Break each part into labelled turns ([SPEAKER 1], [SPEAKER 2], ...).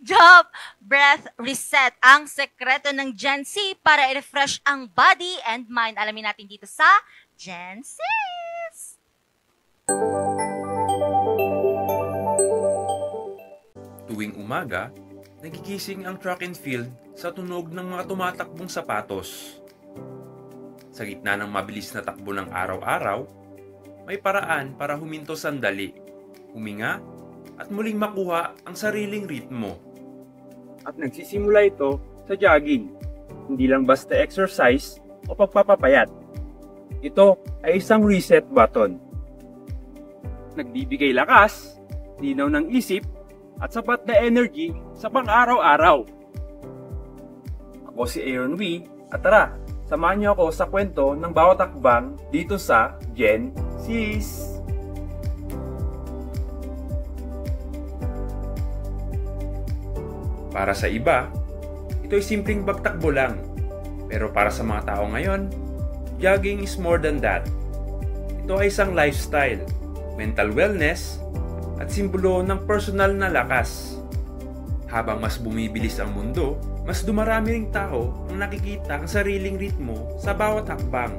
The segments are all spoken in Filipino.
[SPEAKER 1] Job Breath Reset, ang sekreto ng Gen Z para i-refresh ang body and mind. Alamin natin dito sa Gen Z.
[SPEAKER 2] Tuwing umaga, nagigising ang track and field sa tunog ng mga tumatakbong sapatos. Sa gitna ng mabilis na takbo ng araw-araw, may paraan para huminto sandali, huminga, at muling makuha ang sariling ritmo.
[SPEAKER 3] At nagsisimula ito sa jogging, hindi lang basta exercise o pagpapapayat. Ito ay isang reset button. Nagbibigay lakas, linaw ng isip, at sapat na energy sa pang-araw-araw. Ako si Aaron Wee, at tara, samahan niyo ako sa kwento ng bawat hakbang dito sa Gen Z's.
[SPEAKER 2] Para sa iba, ito ay simpleng pagtakbo lang. Pero para sa mga tao ngayon, jogging is more than that. Ito ay isang lifestyle, mental wellness, at simbolo ng personal na lakas. Habang mas bumibilis ang mundo, mas dumarami ring tao ang nakikita ang sariling ritmo sa bawat hakbang.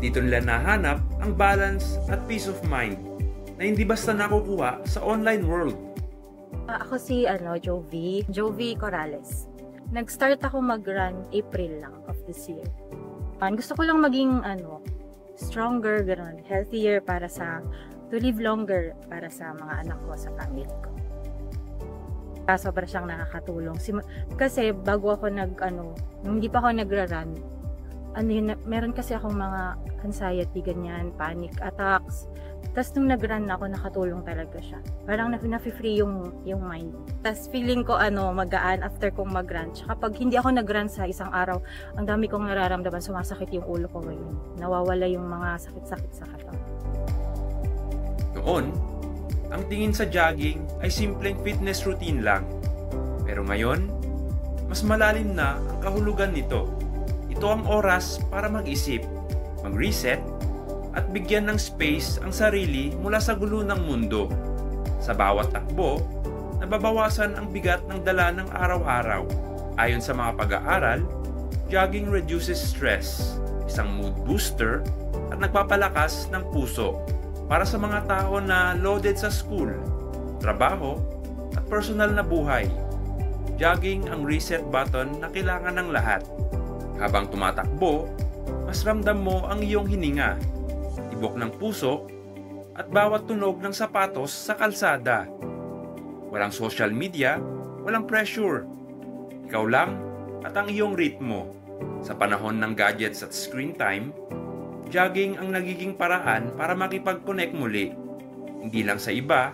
[SPEAKER 2] Dito nila nahanap ang balance at peace of mind na hindi basta nakukuha sa online world.
[SPEAKER 4] Ako si Jovi Corrales. Nag-start ako mag-run April lang of this year. Gusto ko lang maging stronger, gano'n, healthier to live longer para sa mga anak ko, sa family ko. Sobra siyang nakakatulong. Kasi bago ako nung hindi pa ako nagra-run, meron kasi akong mga anxiety, ganyan, panic attacks. Tapos nung nag-run ako, nakatulong talaga siya. Parang na-free yung mind. Tapos feeling ko magaan after kong mag-run. Tsaka pag hindi ako nag-run sa isang araw, ang dami kong nararamdaman, sumasakit yung ulo ko ngayon. Nawawala yung mga sakit-sakit sa katawan.
[SPEAKER 2] Noon, ang tingin sa jogging ay simpleng fitness routine lang. Pero ngayon, mas malalim na ang kahulugan nito. Ito ang oras para mag-isip, mag-reset, at bigyan ng space ang sarili mula sa gulo ng mundo. Sa bawat takbo, nababawasan ang bigat ng dala ng araw-araw. Ayon sa mga pag-aaral, jogging reduces stress, isang mood booster, at nagpapalakas ng puso para sa mga tao na loaded sa school, trabaho, at personal na buhay. Jogging ang reset button na kailangan ng lahat. Habang tumatakbo, mas ramdam mo ang iyong hininga, tibok ng puso, at bawat tunog ng sapatos sa kalsada. Walang social media, walang pressure. Ikaw lang at ang iyong ritmo. Sa panahon ng gadgets at screen time, jogging ang nagiging paraan para makipag-connect muli. Hindi lang sa iba,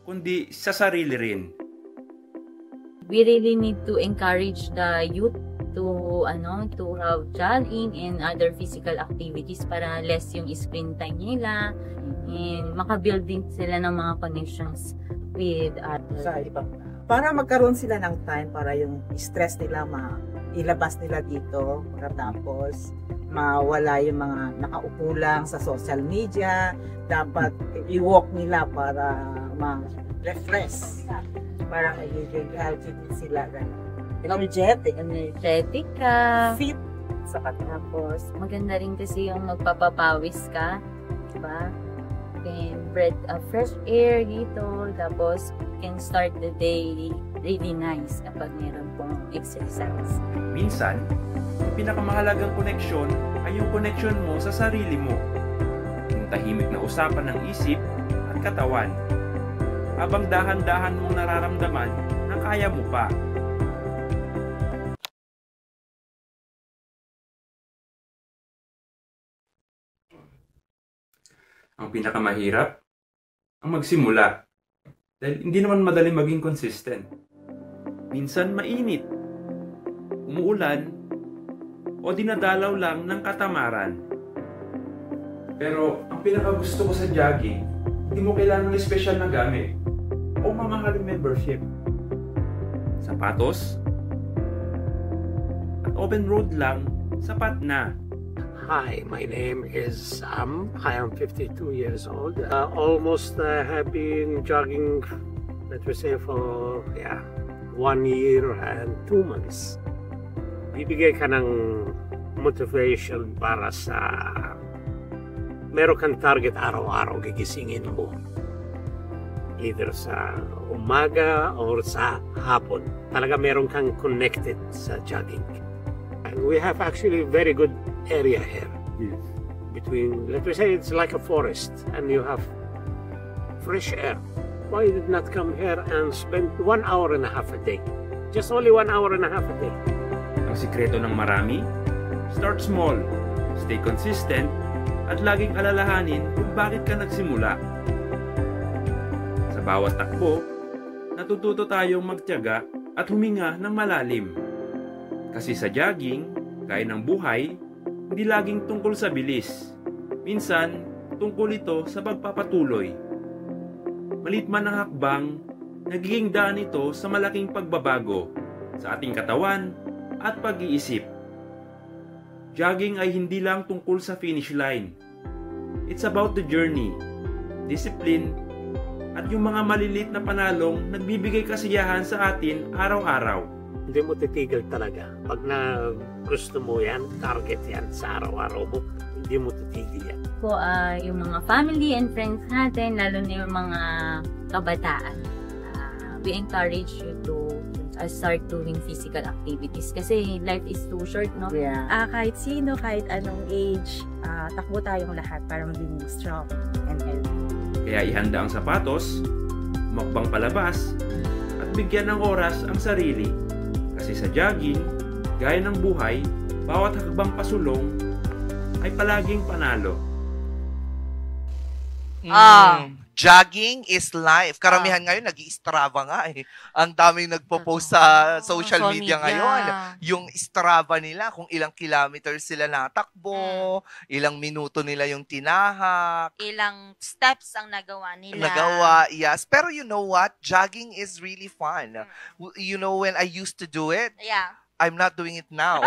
[SPEAKER 2] kundi sa sarili rin.
[SPEAKER 5] We really need to encourage the youth to have jogging and other physical activities para less yung screen time nila and makabuild din sila ng mga connections with others.
[SPEAKER 6] Sa iba. Para magkaroon sila ng time para yung stress nila ilabas nila dito, tapos mawala yung mga nakaupo lang sa social media, dapat i-walk nila para ma-refresh, para magiging healthy din sila. Energetic
[SPEAKER 5] ka,
[SPEAKER 6] fit,
[SPEAKER 5] tapos maganda rin kasi yung magpapapawis ka, diba? Can breathe fresh air dito, tapos can start the day really nice kapag meron pong exercise.
[SPEAKER 2] Minsan, yung pinakamahalagang koneksyon ay yung koneksyon mo sa sarili mo. Yung tahimik na usapan ng isip at katawan. Habang dahan-dahan mong nararamdaman na kaya mo pa. Ang pinakamahirap, ang magsimula. Dahil hindi naman madaling maging consistent. Minsan mainit, umuulan, o dinadalaw lang ng katamaran. Pero ang pinakagusto ko sa jogging, hindi mo kailangan ng special na gamit o mamahaling membership. Sapatos at open road lang, sapat na.
[SPEAKER 7] Hi, my name is Sam. I am 52 years old. Almost have been jogging Let me say for 1 year and 2 months. Bibigay ka ng motivation para sa meron kang target araw-araw gigisingin mo. Either sa umaga or sa hapon. Talaga meron kang connected sa jogging. And we have actually very good area here. Between, let me say, it's like a forest and you have fresh air. Why did not come here and spend 1 hour and a half a day? Just only 1 hour and a half a day.
[SPEAKER 2] Ang sikreto ng marami? Start small, stay consistent, at laging alalahanin kung bakit ka nagsimula. Sa bawat takbo, natututo tayong magtiyaga at huminga ng malalim. Kasi sa jogging, gaya ng buhay, hindi laging tungkol sa bilis. Minsan, tungkol ito sa pagpapatuloy. Malit man ang hakbang, nagiging daan ito sa malaking pagbabago sa ating katawan at pag-iisip. Jogging ay hindi lang tungkol sa finish line. It's about the journey, discipline, at yung mga malilit na panalong nagbibigay kasiyahan sa atin araw-araw.
[SPEAKER 7] Hindi mo titigil talaga. Pag na gusto mo yan, target yan sa araw-araw mo, hindi mo titigil yan.
[SPEAKER 5] Po, yung mga family and friends natin, lalo na yung mga kabataan, we encourage you to start doing physical activities kasi life is too short, no?
[SPEAKER 6] Yeah.
[SPEAKER 4] Kahit sino, kahit anong age, takbo tayong lahat para maging strong and healthy.
[SPEAKER 2] Kaya ihanda ang sapatos, makbang palabas, at bigyan ng oras ang sarili. Kasi sa jogging, gaya ng buhay, bawat hakbang pasulong ay palaging panalo.
[SPEAKER 8] Jogging is life. Karamihan ngayon nag-i-Strava nga eh. Ang daming nagpo-post sa social media ngayon. Yung Strava nila, kung ilang kilometers sila natakbo, ilang minuto nila yung tinahak.
[SPEAKER 1] Ilang steps ang nagawa nila.
[SPEAKER 8] Yes. Pero you know what? Jogging is really fun. You know, when I used to do it,
[SPEAKER 1] Yeah.
[SPEAKER 8] I'm not doing it now.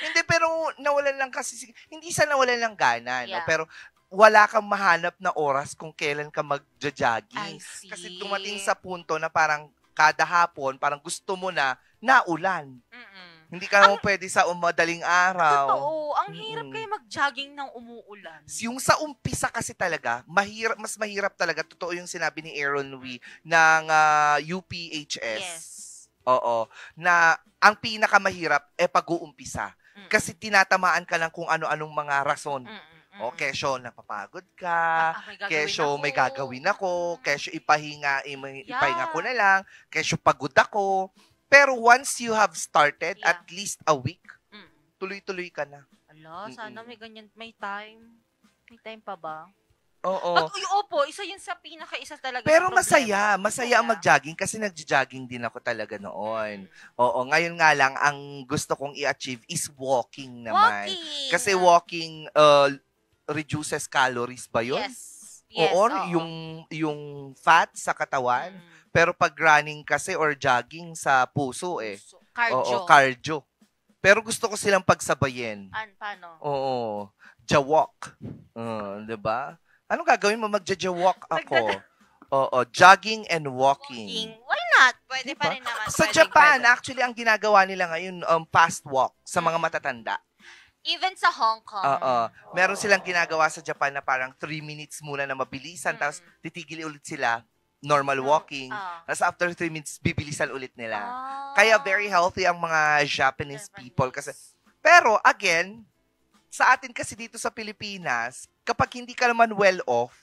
[SPEAKER 8] Hindi, pero nawalan lang kasi, hindi sa nawalan lang gana, no?
[SPEAKER 1] Yeah.
[SPEAKER 8] Pero wala kang mahanap na oras kung kailan ka magja-jogging.
[SPEAKER 1] I see.
[SPEAKER 8] Kasi dumating sa punto na parang kada hapon, parang gusto mo na naulan. Hindi ka naman pwede sa madaling araw.
[SPEAKER 1] Totoo. Ang hirap kayo mag-jogging ng umuulan.
[SPEAKER 8] Yung sa umpisa kasi talaga, mas mahirap talaga. Totoo yung sinabi ni Aaron Wee ng UPHS.
[SPEAKER 1] Yes.
[SPEAKER 8] Oo. Na ang pinakamahirap pag-uumpisa. Kasi tinatamaan ka lang kung ano-anong mga rason. O, kesyo, napapagod ka. Kesyo, may gagawin ako. Kesyo, ipahinga ko na lang. Kesyo, pagod ako. Pero once you have started, at least a week, tuloy-tuloy ka na.
[SPEAKER 1] Ala, sana may ganyan, may time. May time pa ba?
[SPEAKER 8] Oo.
[SPEAKER 1] At opo, isa yun sa pinaka-isa talaga.
[SPEAKER 8] Pero
[SPEAKER 1] sa problema.
[SPEAKER 8] masaya ang mag-jogging kasi nag-jogging din ako talaga noon. Oo, ngayon nga lang, ang gusto kong i-achieve is walking naman. Kasi walking, reduces calories ba yun?
[SPEAKER 1] Yes.
[SPEAKER 8] Oo, yung fat sa katawan. Pero pag running kasi or jogging sa puso
[SPEAKER 1] Cardio.
[SPEAKER 8] Oo, cardio. Pero gusto ko silang pagsabayin.
[SPEAKER 1] Paano?
[SPEAKER 8] Oo. Jawalk. 'Di ba? Anong gagawin mo? Magja-jawalk ako. Oo, jogging and walking.
[SPEAKER 1] Why not? Pwede pa rin naman.
[SPEAKER 8] Sa Japan, actually, ang ginagawa nila ngayon, fast walk sa mga matatanda.
[SPEAKER 1] Even sa Hong Kong.
[SPEAKER 8] Meron silang ginagawa sa Japan na parang 3 minutes muna na mabilisan, tapos titigil ulit sila, normal walking. Tapos after 3 minutes, bibilisan ulit nila. Kaya very healthy ang mga Japanese people. Pero again, sa atin kasi dito sa Pilipinas, kapag hindi ka naman well off,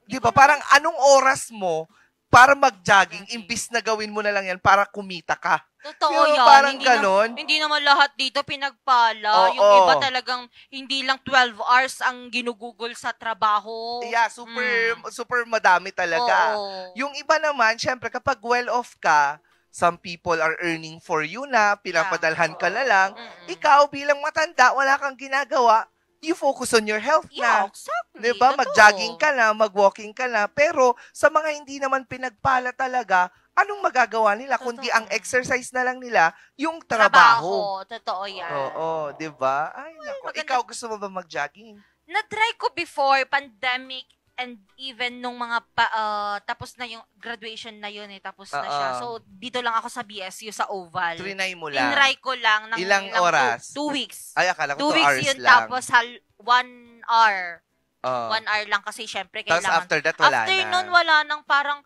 [SPEAKER 8] di ba, parang anong oras mo para mag-jogging, imbis na gawin mo na lang yan para kumita ka.
[SPEAKER 1] Totoo yan.
[SPEAKER 8] Parang ganon.
[SPEAKER 1] Hindi naman lahat dito pinagpala. Yung iba talagang hindi lang 12 hours ang ginugugol sa trabaho.
[SPEAKER 8] Yeah, super madami talaga. Yung iba naman, syempre, kapag well-off ka, some people are earning for you na, pinapadalhan ka na lang. Ikaw bilang matanda, wala kang ginagawa, you focus on your health na.
[SPEAKER 1] Exactly.
[SPEAKER 8] Diba? Mag-jogging ka na, mag-walking ka na. Pero sa mga hindi naman pinagpala talaga, anong magagawa nila? Kundi ang exercise na lang nila, yung trabaho.
[SPEAKER 1] Totoo yan.
[SPEAKER 8] Oo, diba? Ay, nako. Ikaw, gusto mo ba mag-jogging?
[SPEAKER 1] Na-try ko before, pandemic and even nung mga tapos na yung graduation na yun tapos na siya. So, dito lang ako sa BSU sa Oval.
[SPEAKER 8] Trinay mo lang.
[SPEAKER 1] Tinry ko lang ng
[SPEAKER 8] Ilang oras?
[SPEAKER 1] 2 weeks.
[SPEAKER 8] Ay, akala ko
[SPEAKER 1] 2
[SPEAKER 8] 2
[SPEAKER 1] weeks
[SPEAKER 8] hours
[SPEAKER 1] yun,
[SPEAKER 8] lang.
[SPEAKER 1] tapos 1 hour. 1 hour lang kasi syempre
[SPEAKER 8] Tapos
[SPEAKER 1] kailangan.
[SPEAKER 8] after that, wala
[SPEAKER 1] After
[SPEAKER 8] na.
[SPEAKER 1] nun, wala nang parang,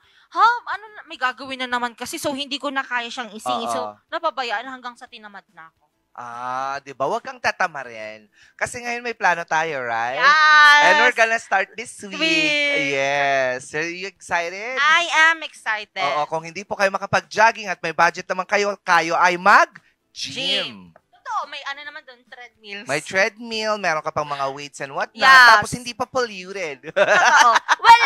[SPEAKER 1] may gagawin na naman kasi. So, hindi ko na kaya siyang isingit. So, napabayaan hanggang sa tinamad na ako.
[SPEAKER 8] Di ba? Huwag kang tatamarin. Kasi ngayon may plano tayo, right?
[SPEAKER 1] Yes!
[SPEAKER 8] And we're gonna start this week.
[SPEAKER 1] Week.
[SPEAKER 8] Yes. Are you excited?
[SPEAKER 1] I am excited.
[SPEAKER 8] Oo, kung hindi po kayo makapag-jogging at may budget naman kayo ay mag-gym.
[SPEAKER 1] Totoo, may naman doon, treadmills.
[SPEAKER 8] May treadmill, meron ka pang mga weights and whatnot.
[SPEAKER 1] Yes.
[SPEAKER 8] Tapos hindi pa polluted.
[SPEAKER 1] Totoo. Well,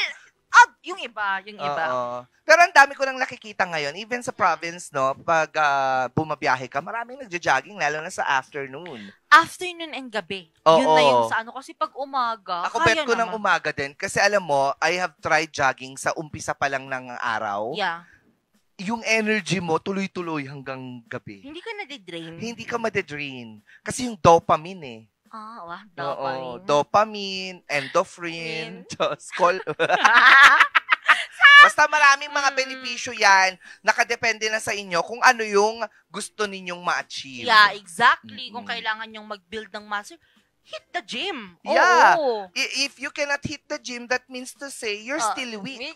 [SPEAKER 1] yung iba.
[SPEAKER 8] Oo. Pero ang dami ko nang nakikita ngayon, even sa province, no, pag bumabiyahe ka, maraming nagja-jogging, lalo na sa afternoon.
[SPEAKER 1] Afternoon and gabi.
[SPEAKER 8] Oo.
[SPEAKER 1] Yun na yung sa kasi pag umaga,
[SPEAKER 8] Ako bet ko ng umaga din, kasi alam mo, I have tried jogging sa umpisa pa lang ng araw.
[SPEAKER 1] Yeah.
[SPEAKER 8] Yung energy mo, tuloy-tuloy hanggang gabi.
[SPEAKER 1] Hindi ka nadidrain.
[SPEAKER 8] Hindi ka madidrain. Kasi yung dopamine
[SPEAKER 1] dopamine.
[SPEAKER 8] Oo, dopamine, endorphin, basta maraming mga benepisyo yan. Nakadepende na sa inyo kung ano yung gusto ninyong ma-achieve.
[SPEAKER 1] Yeah, exactly. Kung kailangan nyong mag-build ng muscle, hit the gym.
[SPEAKER 8] Yeah.
[SPEAKER 1] Oo.
[SPEAKER 8] If you cannot hit the gym, that means to say you're still weak.
[SPEAKER 1] Weak.